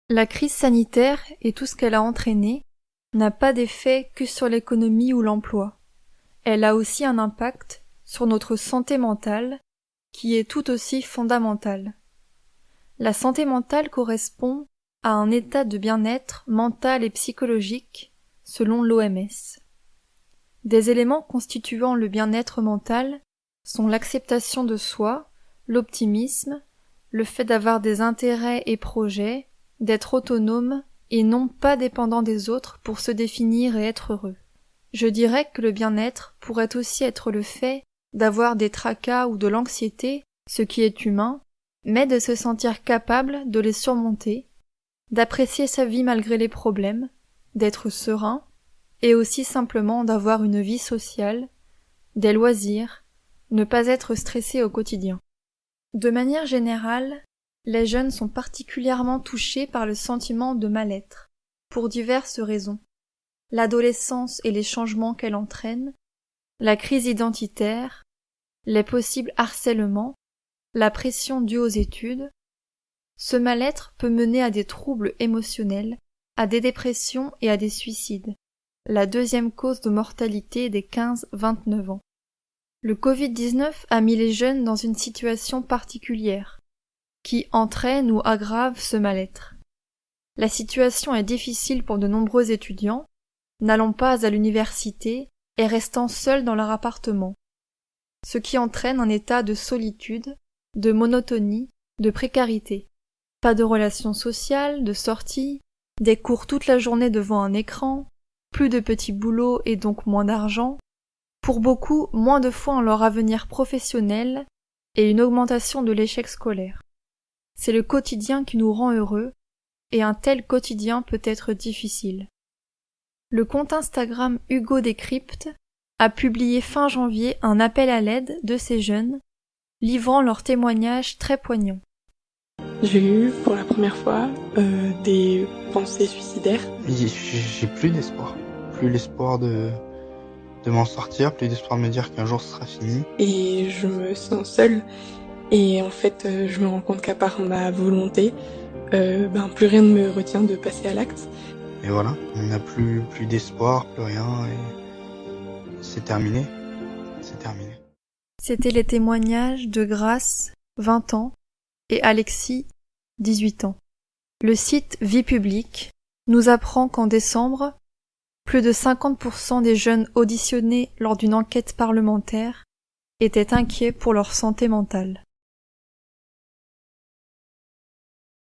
La crise sanitaire et tout ce qu'elle a entraîné n'a pas d'effet que sur l'économie ou l'emploi. Elle a aussi un impact sur notre santé mentale, qui est tout aussi fondamentale. La santé mentale correspond à un état de bien-être mental et psychologique, selon l'OMS. Des éléments constituant le bien-être mental sont l'acceptation de soi, l'optimisme, le fait d'avoir des intérêts et projets, d'être autonome et non pas dépendant des autres pour se définir et être heureux. Je dirais que le bien-être pourrait aussi être le fait d'avoir des tracas ou de l'anxiété, ce qui est humain, mais de se sentir capable de les surmonter, d'apprécier sa vie malgré les problèmes, d'être serein, et aussi simplement d'avoir une vie sociale, des loisirs, ne pas être stressé au quotidien. De manière générale, les jeunes sont particulièrement touchés par le sentiment de mal-être, pour diverses raisons. L'adolescence et les changements qu'elle entraîne, la crise identitaire, les possibles harcèlements, la pression due aux études. Ce mal-être peut mener à des troubles émotionnels, à des dépressions et à des suicides, la deuxième cause de mortalité des 15-29 ans. Le Covid-19 a mis les jeunes dans une situation particulière, qui entraîne ou aggrave ce mal-être. La situation est difficile pour de nombreux étudiants, n'allant pas à l'université et restant seuls dans leur appartement, ce qui entraîne un état de solitude, de monotonie, de précarité. Pas de relations sociales, de sorties, des cours toute la journée devant un écran, plus de petits boulots et donc moins d'argent, pour beaucoup moins de foi en leur avenir professionnel et une augmentation de l'échec scolaire. C'est le quotidien qui nous rend heureux, et un tel quotidien peut être difficile. Le compte Instagram Hugo Décrypte a publié fin janvier un appel à l'aide de ces jeunes, livrant leurs témoignages très poignants. J'ai eu pour la première fois des pensées suicidaires. J'ai plus d'espoir. Plus l'espoir de m'en sortir, plus d'espoir de me dire qu'un jour ce sera fini. Et je me sens seule. Et en fait, je me rends compte qu'à part ma volonté, plus rien ne me retient de passer à l'acte. Et voilà, on n'a plus d'espoir, plus rien, et c'est terminé. C'est terminé. C'était les témoignages de Grace, 20 ans, et Alexis, 18 ans. Le site Vie publique nous apprend qu'en décembre, plus de 50% des jeunes auditionnés lors d'une enquête parlementaire étaient inquiets pour leur santé mentale.